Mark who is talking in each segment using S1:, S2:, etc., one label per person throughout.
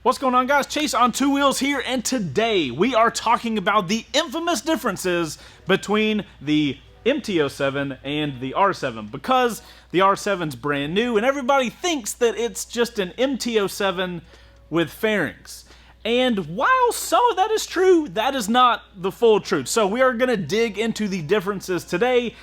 S1: What's going on, guys? Chase on Two Wheels here, and today we are talking about the infamous differences between the MT07 and the R7, because the R7's brand new and everybody thinks that it's just an MT07 with fairings. And while some of that is true, that is not the full truth. So we are going to dig into the differences today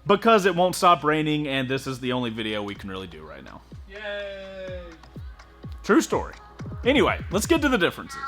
S1: because it won't stop raining and this is the only video we can really do right now.
S2: Yay!
S1: True story. Anyway, let's get to the differences.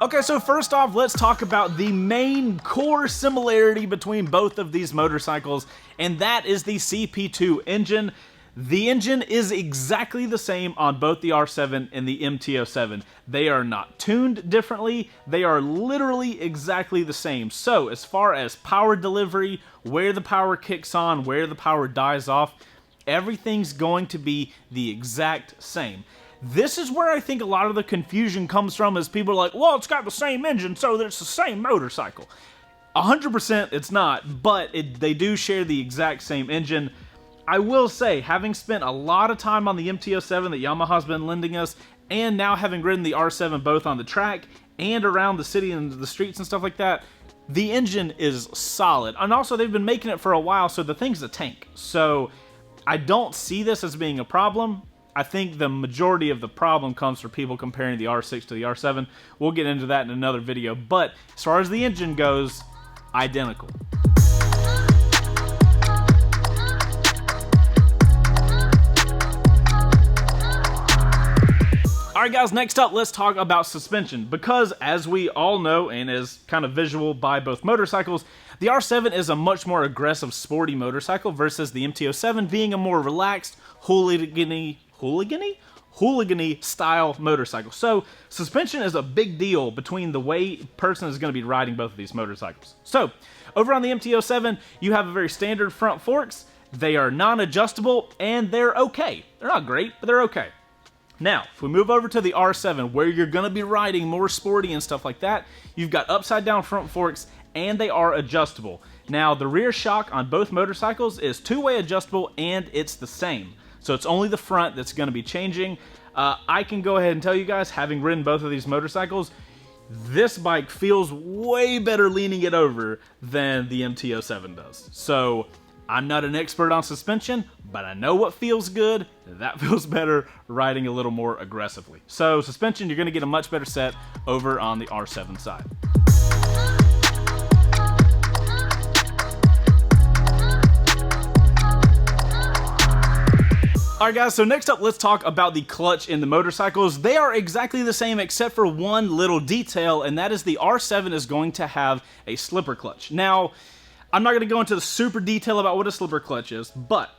S1: Okay, so first off, let's talk about the main core similarity between both of these motorcycles, and that is the CP2 engine. The engine is exactly the same on both the R7 and the MT07. They are not tuned differently, they are literally exactly the same. So, as far as power delivery, where the power kicks on, where the power dies off, everything's going to be the exact same. This is where I think a lot of the confusion comes from, is people are like, well, it's got the same engine, so it's the same motorcycle. 100% it's not, but they do share the exact same engine. I will say, having spent a lot of time on the MT07 that Yamaha's been lending us, and now having ridden the R7 both on the track and around the city and the streets and stuff like that, the engine is solid. And also, they've been making it for a while, so the thing's a tank. So I don't see this as being a problem. I think the majority of the problem comes from people comparing the R6 to the R7. We'll get into that in another video, but as far as the engine goes, identical. Alright guys, next up, let's talk about suspension, because as we all know, and as kind of visual by both motorcycles, the R7 is a much more aggressive, sporty motorcycle versus the MT07 being a more relaxed, hooligan-y style motorcycle. So suspension is a big deal between the way a person is going to be riding both of these motorcycles. So over on the MT07, you have a very standard front forks. They are non-adjustable and they're okay. They're not great, but they're okay. Now, if we move over to the R7, where you're going to be riding more sporty and stuff like that, you've got upside down front forks and they are adjustable. Now, the rear shock on both motorcycles is two-way adjustable and it's the same. So it's only the front that's going to be changing. I can go ahead and tell you guys, having ridden both of these motorcycles, this bike feels way better leaning it over than the MT07 does. So I'm not an expert on suspension, but I know what feels good. That feels better riding a little more aggressively. So suspension, you're going to get a much better set over on the R7 side. Alright guys, so next up, let's talk about the clutch in the motorcycles. They are exactly the same except for one little detail, and that is the R7 is going to have a slipper clutch. Now, I'm not going to go into the super detail about what a slipper clutch is, but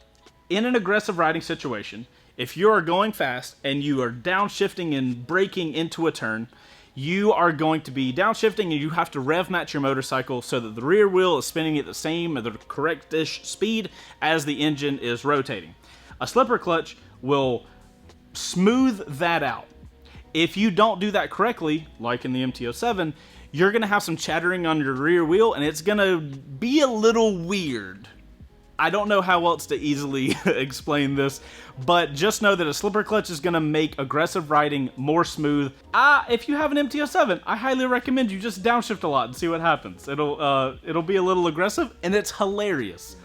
S1: in an aggressive riding situation, if you are going fast and you are downshifting and braking into a turn, you are going to be downshifting and you have to rev match your motorcycle so that the rear wheel is spinning at the same or the correct-ish speed as the engine is rotating. A slipper clutch will smooth that out. If you don't do that correctly, like in the MT07, you're going to have some chattering on your rear wheel and it's going to be a little weird. I don't know how else to easily explain this, but just know that a slipper clutch is going to make aggressive riding more smooth. If you have an MT07, I highly recommend you just downshift a lot and see what happens. It'll be a little aggressive and it's hilarious.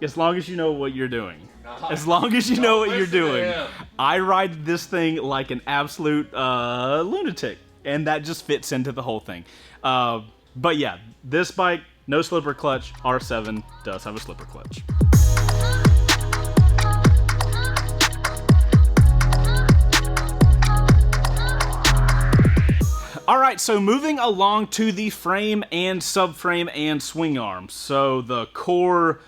S1: As long as you know what you're doing. As long as you know what you're doing. I ride this thing like an absolute lunatic, and that just fits into the whole thing. But yeah, this bike, no slipper clutch. R7 does have a slipper clutch. Alright, so moving along to the frame and subframe and swing arms. So the core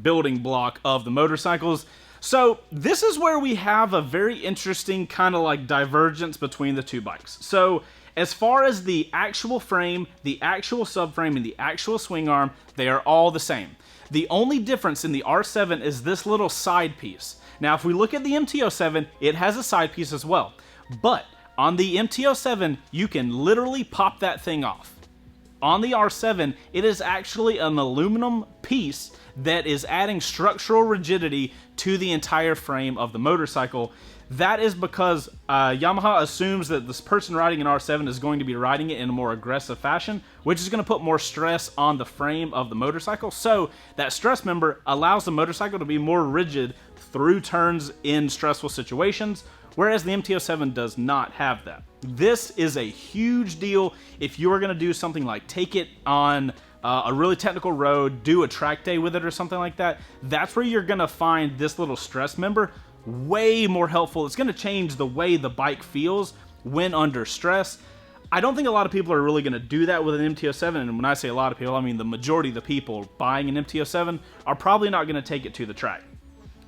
S1: building block of the motorcycles. So this is where we have a very interesting kind of like divergence between the two bikes. So as far as the actual frame, the actual subframe, and the actual swing arm, they are all the same. The only difference in the R7 is this little side piece. Now if we look at the MT07, it has a side piece as well. But on the MT07, you can literally pop that thing off. On the R7, it is actually an aluminum piece that is adding structural rigidity to the entire frame of the motorcycle. That is because Yamaha assumes that this person riding an R7 is going to be riding it in a more aggressive fashion, which is going to put more stress on the frame of the motorcycle. So that stress member allows the motorcycle to be more rigid through turns in stressful situations, whereas the MT07 does not have that. This is a huge deal if you are going to do something like take it on a really technical road, do a track day with it or something like that. That's where you're going to find this little stress member way more helpful. It's going to change the way the bike feels when under stress. I don't think a lot of people are really going to do that with an MT07, and when I say a lot of people, I mean the majority of the people buying an MT07 are probably not going to take it to the track.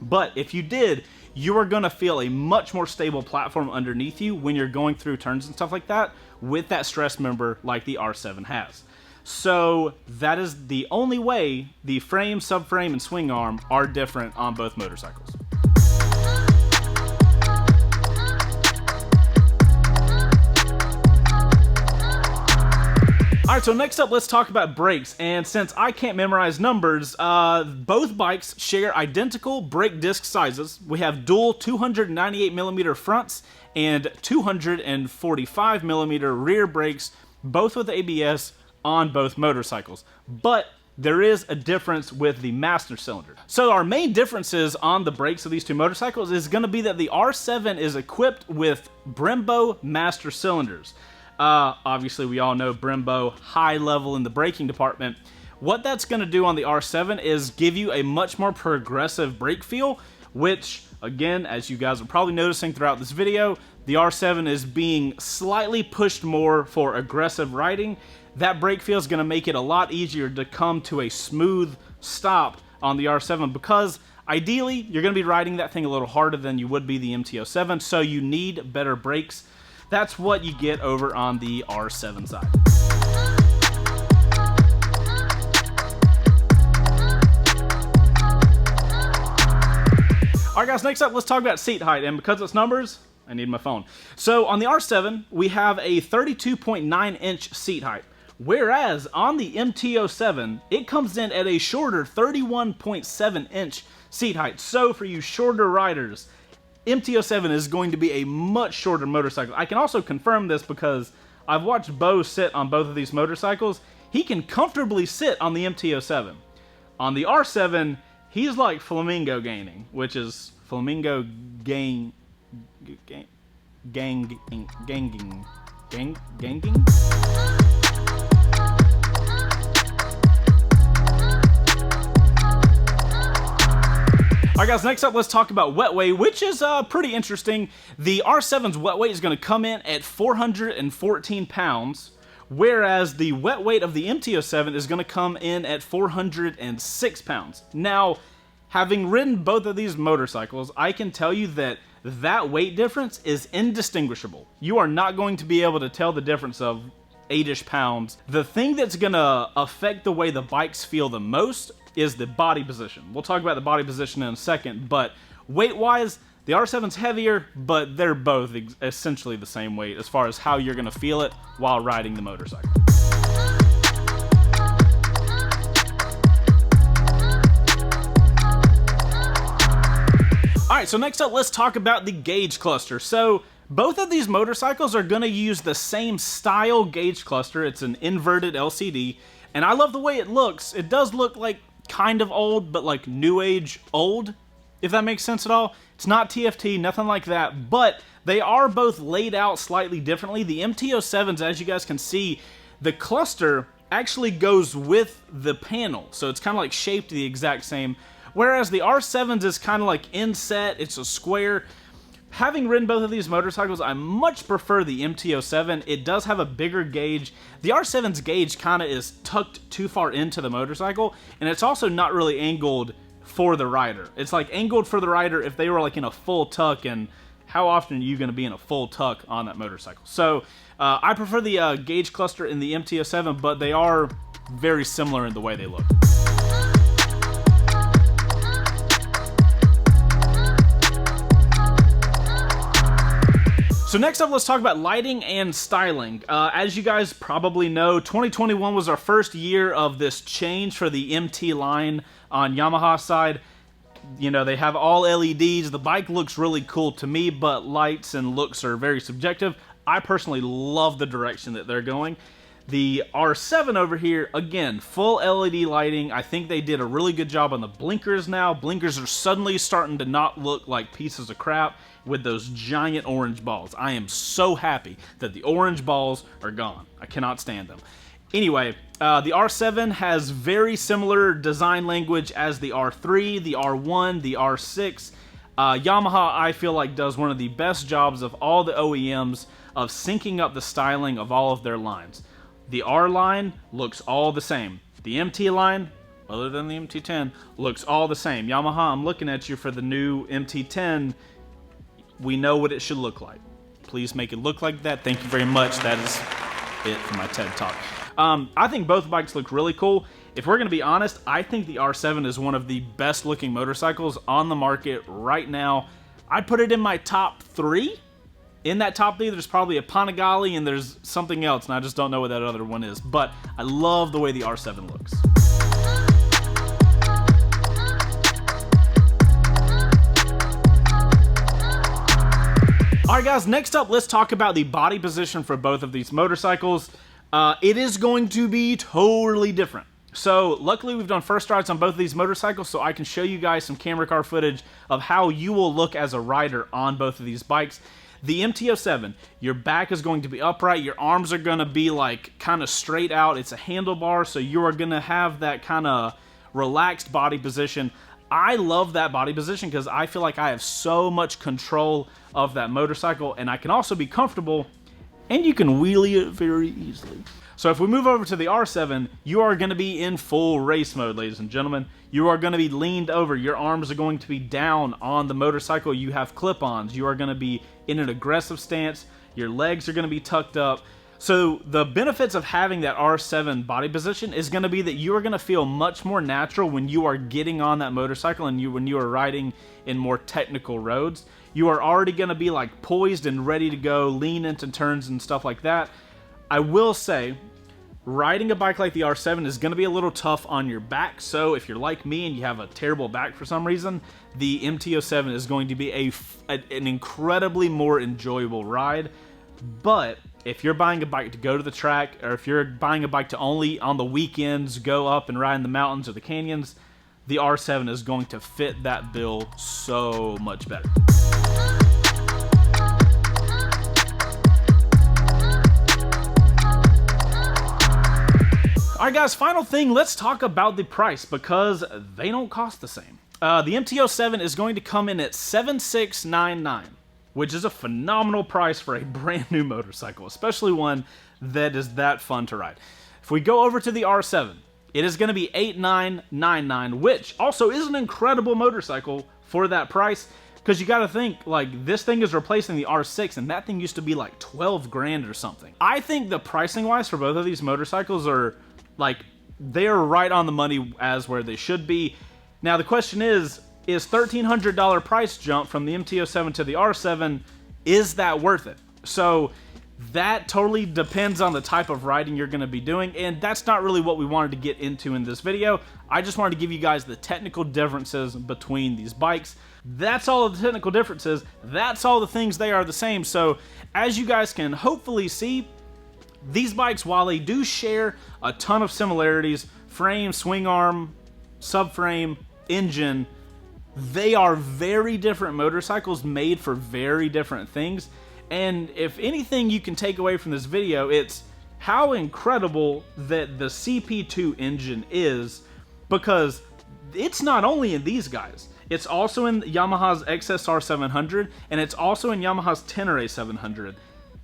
S1: But if you did, you are going to feel a much more stable platform underneath you when you're going through turns and stuff like that with that stress member like the R7 has. So that is the only way the frame, subframe, and swing arm are different on both motorcycles. Alright, so next up, let's talk about brakes. And since I can't memorize numbers, both bikes share identical brake disc sizes. We have dual 298mm fronts and 245mm rear brakes, both with ABS on both motorcycles. But there is a difference with the master cylinder. So our main differences on the brakes of these two motorcycles is going to be that the R7 is equipped with Brembo master cylinders. Obviously, we all know Brembo, high level in the braking department. What that's going to do on the R7 is give you a much more progressive brake feel, which, again, as you guys are probably noticing throughout this video, the R7 is being slightly pushed more for aggressive riding. That brake feel is going to make it a lot easier to come to a smooth stop on the R7 because ideally, you're going to be riding that thing a little harder than you would be the MT07, so you need better brakes. That's what you get over on the R7 side. Alright guys, next up let's talk about seat height, and because it's numbers, I need my phone. So on the R7, we have a 32.9 inch seat height, whereas on the MT07, it comes in at a shorter 31.7 inch seat height. So for you shorter riders, MT07 is going to be a much shorter motorcycle. I can also confirm this because I've watched Bo sit on both of these motorcycles. He can comfortably sit on the MT07. On the R7, he's like flamingo gaining, which is flamingo ganging. Alright guys, next up let's talk about wet weight, which is pretty interesting. The R7's wet weight is going to come in at 414 pounds, whereas the wet weight of the MT07 is going to come in at 406 pounds. Now, having ridden both of these motorcycles, I can tell you that that weight difference is indistinguishable. You are not going to be able to tell the difference of 8-ish pounds. The thing that's going to affect the way the bikes feel the most is the body position. We'll talk about the body position in a second, but weight-wise, the R7's heavier, but they're both essentially the same weight as far as how you're going to feel it while riding the motorcycle. Alright, so next up, let's talk about the gauge cluster. So, both of these motorcycles are going to use the same style gauge cluster. It's an inverted LCD, and I love the way it looks. It does look like kind of old, but like new age old, if that makes sense at all. It's not TFT, nothing like that, but they are both laid out slightly differently. The MT07s, as you guys can see, the cluster actually goes with the panel. So it's kind of like shaped the exact same. Whereas the R7's is kind of like inset, it's a square. Having ridden both of these motorcycles, I much prefer the MT07. It does have a bigger gauge. The R7's gauge kind of is tucked too far into the motorcycle, and it's also not really angled for the rider. It's like angled for the rider if they were like in a full tuck, and how often are you going to be in a full tuck on that motorcycle? So I prefer the gauge cluster in the MT07, but they are very similar in the way they look. So next up, let's talk about lighting and styling. As you guys probably know, 2021 was our first year of this change for the MT line on Yamaha side. You know, they have all LEDs. The bike looks really cool to me, but lights and looks are very subjective. I personally love the direction that they're going. The R7 over here, again, full LED lighting. I think they did a really good job on the blinkers now. Blinkers are suddenly starting to not look like pieces of crap with those giant orange balls. I am so happy that the orange balls are gone. I cannot stand them. Anyway, the R7 has very similar design language as the R3, the R1, the R6. Yamaha, I feel like, does one of the best jobs of all the OEMs of syncing up the styling of all of their lines. The R line looks all the same. The MT line, other than the MT10, looks all the same. Yamaha, I'm looking at you for the new MT10. We know what it should look like. Please make it look like that. Thank you very much. That is it for my TED Talk. I think both bikes look really cool. If we're going to be honest, I think the R7 is one of the best looking motorcycles on the market right now. I'd put it in my top 3. In that top 3, there's probably a Panigale and there's something else, and I just don't know what that other one is. But I love the way the R7 looks. Alright guys, next up, let's talk about the body position for both of these motorcycles. It is going to be totally different. So luckily we've done first rides on both of these motorcycles, so I can show you guys some camera car footage of how you will look as a rider on both of these bikes. The MT07, your back is going to be upright, your arms are going to be like kind of straight out. It's a handlebar, so you are going to have that kind of relaxed body position. I love that body position because I feel like I have so much control of that motorcycle, and I can also be comfortable, and you can wheelie it very easily. So if we move over to the R7, you are going to be in full race mode, ladies and gentlemen. You are going to be leaned over. Your arms are going to be down on the motorcycle. You have clip-ons. You are going to be in an aggressive stance. Your legs are going to be tucked up. So the benefits of having that R7 body position is going to be that you are going to feel much more natural when you are getting on that motorcycle and when you are riding in more technical roads. You are already going to be like poised and ready to go, lean into turns and stuff like that. I will say, riding a bike like the R7 is going to be a little tough on your back, so if you're like me and you have a terrible back for some reason, the MT07 is going to be an incredibly more enjoyable ride. But if you're buying a bike to go to the track, or if you're buying a bike to only on the weekends go up and ride in the mountains or the canyons, the R7 is going to fit that bill so much better. Alright guys, final thing, let's talk about the price because they don't cost the same. The MT07 is going to come in at $7,699, which is a phenomenal price for a brand new motorcycle, especially one that is that fun to ride. If we go over to the R7, it is going to be $8,999, which also is an incredible motorcycle for that price. Because you got to think, like, this thing is replacing the R6, and that thing used to be like 12 grand or something. I think the pricing wise for both of these motorcycles are like, they're right on the money as where they should be. Now the question is $1,300 price jump from the MT07 to the R7, is that worth it? So that totally depends on the type of riding you're going to be doing, and that's not really what we wanted to get into in this video. I just wanted to give you guys the technical differences between these bikes. That's all of the technical differences. That's all the things they are the same. So as you guys can hopefully see, these bikes, while they do share a ton of similarities, frame, swing arm, subframe, engine, they are very different motorcycles made for very different things. And if anything you can take away from this video, it's how incredible that the CP2 engine is, because it's not only in these guys, it's also in Yamaha's XSR 700, and it's also in Yamaha's Tenere 700.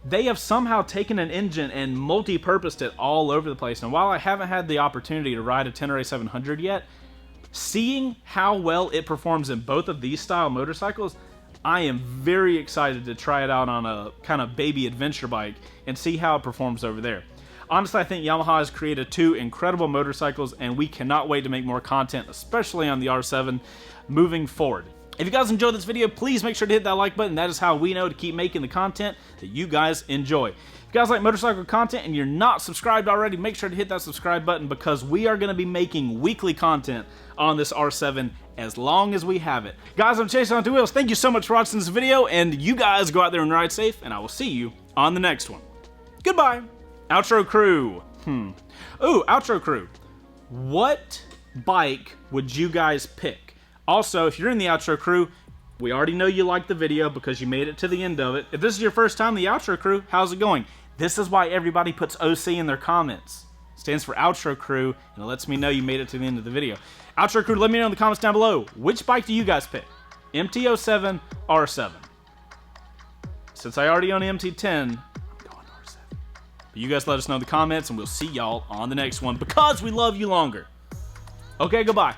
S1: They have somehow taken an engine and multi-purposed it all over the place. And while I haven't had the opportunity to ride a Tenere 700 yet, seeing how well it performs in both of these style motorcycles, I am very excited to try it out on a kind of baby adventure bike and see how it performs over there. Honestly, I think Yamaha has created two incredible motorcycles, and we cannot wait to make more content, especially on the R7, moving forward. If you guys enjoyed this video, please make sure to hit that like button. That is how we know to keep making the content that you guys enjoy. If you guys like motorcycle content and you're not subscribed already, make sure to hit that subscribe button, because we are going to be making weekly content on this R7 as long as we have it. Guys, I'm Chaseontwowheels. Thank you so much for watching this video, and you guys go out there and ride safe, and I will see you on the next one. Goodbye. Outro crew. Ooh, outro crew. What bike would you guys pick? Also, if you're in the outro crew, we already know you liked the video because you made it to the end of it. If this is your first time in the outro crew, how's it going? This is why everybody puts OC in their comments. It stands for outro crew, and it lets me know you made it to the end of the video. Outro crew, let me know in the comments down below. Which bike do you guys pick? MT07, R7. Since I already own an MT10, I'm going R7. But you guys let us know in the comments, and we'll see y'all on the next one, because we love you longer. Okay, goodbye.